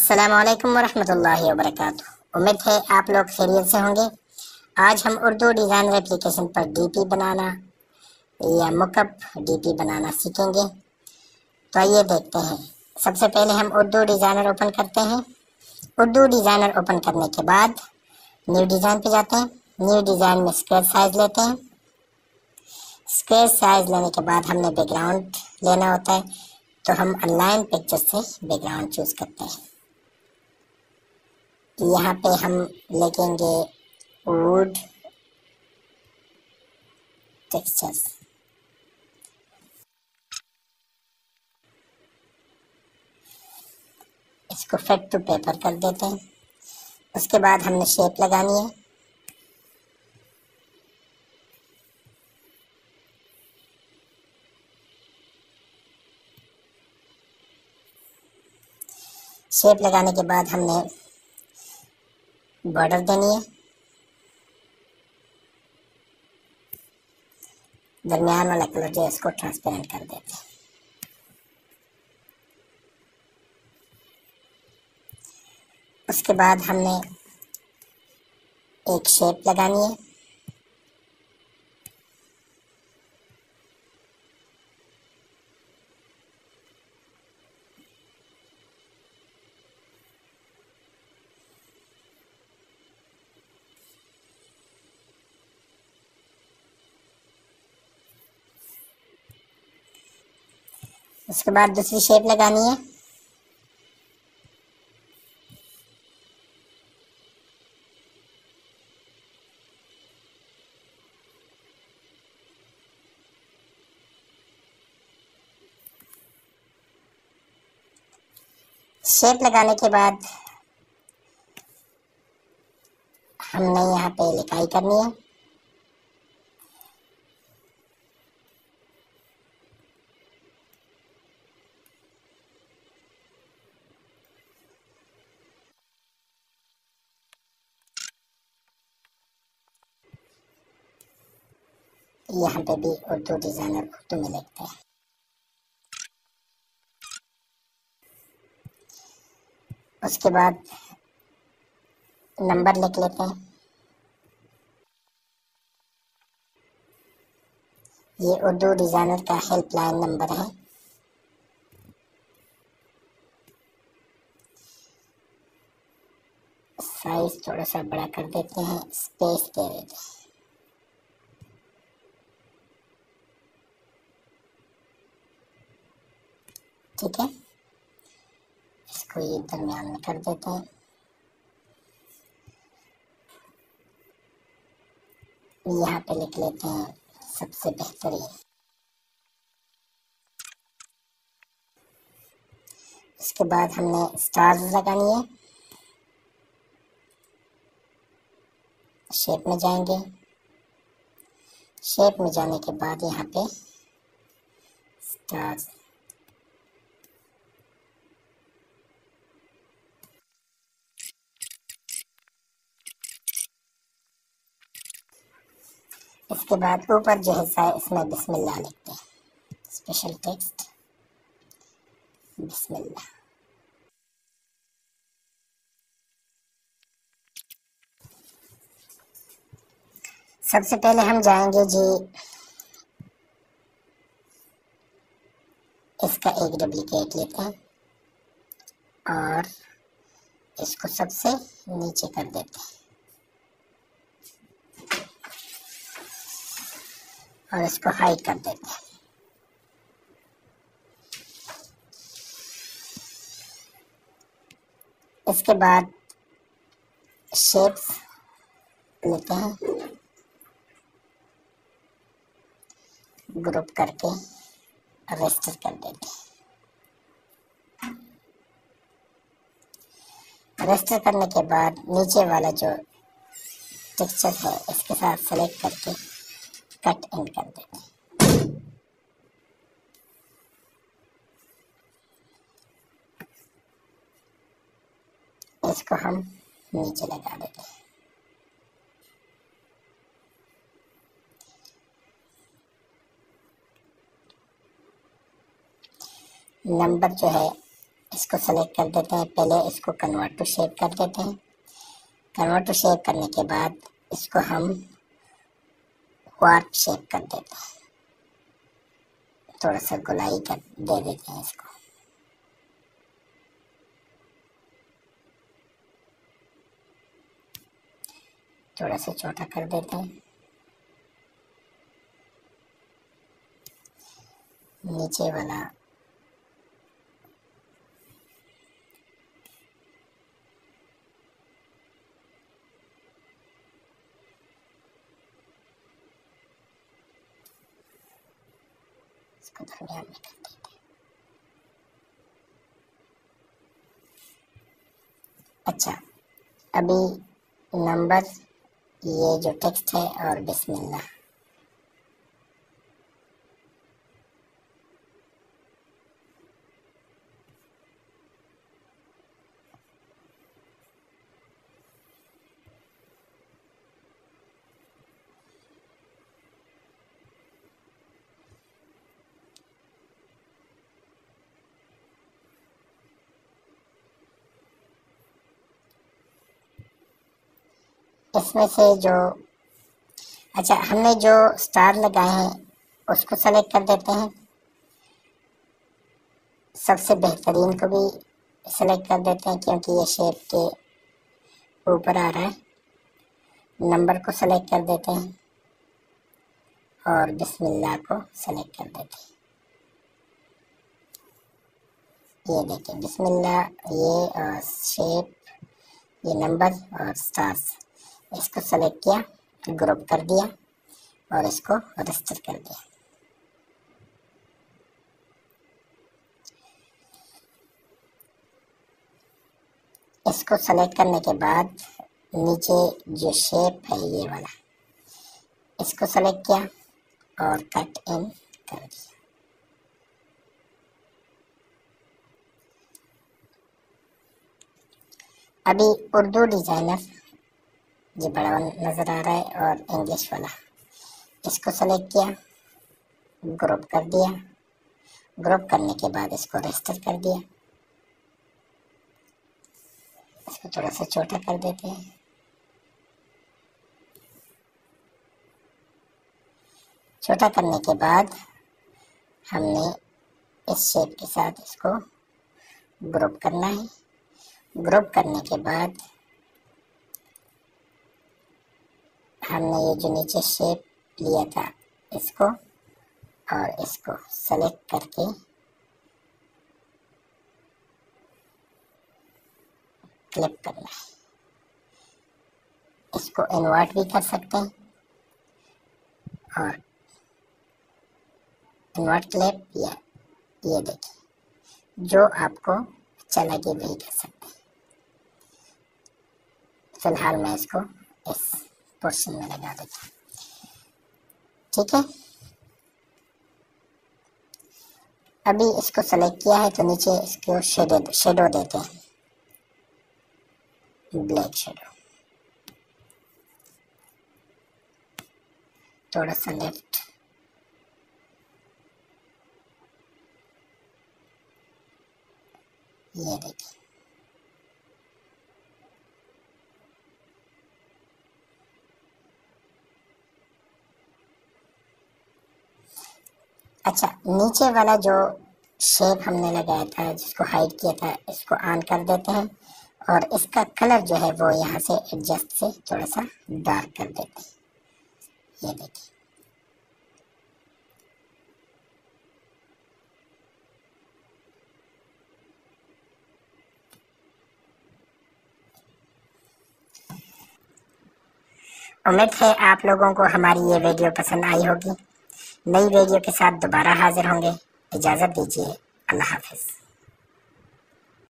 अस्सलामुअलैकुम वरहमतुल्लाहि वबरकातुह। उम्मीद है आप लोग खैरियत से होंगे। आज हम उर्दू डिज़ाइनर एप्लीकेशन पर डीपी बनाना या मुकअप डीपी बनाना सीखेंगे। तो आइए देखते हैं। सबसे पहले हम उर्दू डिज़ाइनर ओपन करते हैं। उर्दू डिज़ाइनर ओपन करने के बाद न्यू डिज़ाइन पे जाते हैं। न्यू डिज़ाइन में स्क्वायर साइज लेते हैं। स्क्वायर साइज लेने के बाद हमने बैकग्राउंड लेना होता है, तो हम अनलाइन पिक्चर से बैकग्राउंड चूज करते हैं। यहाँ पे हम लिखेंगे वुड टेक्सचर्स। इसको फिट टू पेपर कर देते हैं। उसके बाद हमने शेप लगानी है। शेप लगाने के बाद हमने बॉर्डर देनी है। दरमियान वाला कलर जो है इसको ट्रांसपेरेंट कर देते हैं। उसके बाद हमने एक शेप लगानी है। उसके बाद दूसरी शेप लगानी है। शेप लगाने के बाद हमने यहाँ पे लिखाई करनी है। यहाँ पे भी उर्दू डिज़ाइनर उर्दू में लिखते हैं। उसके बाद नंबर लिख लेते हैं। ये उर्दू डिज़ाइनर का हेल्पलाइन नंबर है। साइज थोड़ा सा बड़ा कर देते हैं, स्पेस दे देते हैं। ठीक है, इसको ये दरमियान में कर देते हैं। यहाँ पे लिख लेते हैं सबसे बेहतरीन। इसके बाद हमने स्टार्स लगानी है। शेप में जाएंगे। शेप में जाने के बाद यहाँ पे स्टार्स। इसके बाद ऊपर जो हिस्सा है इसमें बिस्मिल्लाह लिखते हैं। स्पेशल टेक्स्ट बिस्मिल्लाह। सबसे पहले हम जाएंगे जी, इसका एक डुप्लीकेट लेते हैं और इसको सबसे नीचे कर देते हैं और इसको हाइड कर देते हैं। इसके बाद शेप्स लेते हैं, ग्रुप करके रजिस्टर कर देते हैं। रजिस्टर करने के बाद नीचे वाला जो टेक्सचर है इसके साथ सेलेक्ट करके कट इन कर देते हैं। इसको हम नीचे लगा देते हैं। नंबर जो है इसको सेलेक्ट कर देते हैं। पहले इसको कन्वर्ट टू शेप कर देते हैं। कन्वर्ट टू शेप करने के बाद इसको हम वार्प शेप कर देते हैं। थोड़ा सा गोलाई कर दे देते हैं इसको। थोड़ा सा छोटा कर देते हैं। नीचे वाला इसको दरमियान में कर देते हैं। अच्छा, अभी नंबर, ये जो टेक्स्ट है और बिस्मिल्लाह, इसमें से जो, अच्छा हमने जो स्टार लगाए हैं उसको सेलेक्ट कर देते हैं। सबसे बेहतरीन को भी सेलेक्ट कर देते हैं क्योंकि ये शेप के ऊपर आ रहा है। नंबर को सेलेक्ट कर देते हैं और बिस्मिल्लाह को सेलेक्ट कर देते हैं। ये देखिए बिस्मिल्लाह, ये और शेप, ये नंबर और स्टार्स, इसको सेलेक्ट किया, ग्रुप कर दिया और इसको रजिस्टर कर दिया। इसको सेलेक्ट करने के बाद नीचे जो शेप है ये वाला, इसको सेलेक्ट किया और कट इन कर दिया। अभी उर्दू डिजाइनर जो बड़ा नज़र आ रहा है और इंग्लिश वाला, इसको सेलेक्ट किया, ग्रुप कर दिया। ग्रुप करने के बाद इसको रजिस्टर कर दिया। इसको थोड़ा सा छोटा कर देते हैं। छोटा करने के बाद हमने इस शेप के साथ इसको ग्रुप करना है। ग्रुप करने के बाद हमने ये जो नीचे शेप लिया था इसको और इसको सेलेक्ट करके क्लिप करना है। इसको इन्वर्ट भी कर सकते हैं और इन्वर्ट क्लिप, या ये देखिए जो आपको अच्छा लगे वही कर सकते हैं। फिलहाल मैं इसको इस पोर्शन में लगा देता हूँ। ठीक है, अभी इसको सेलेक्ट किया है तो नीचे इसको शेडो देते हैं, ब्लैक शेडो। थोड़ा सा लेफ्ट, ये देखिए अच्छा, नीचे वाला जो शेप हमने लगाया था, जिसको हाइड किया था, इसको ऑन कर देते हैं और इसका कलर जो है वो यहाँ से एडजस्ट से थोड़ा सा डार्क कर देते हैं। ये देखिए उम्मीद है आप लोगों को हमारी ये वीडियो पसंद आई होगी। नई वीडियो के साथ दोबारा हाजिर होंगे। इजाज़त दीजिए, अल्लाह हाफिज़।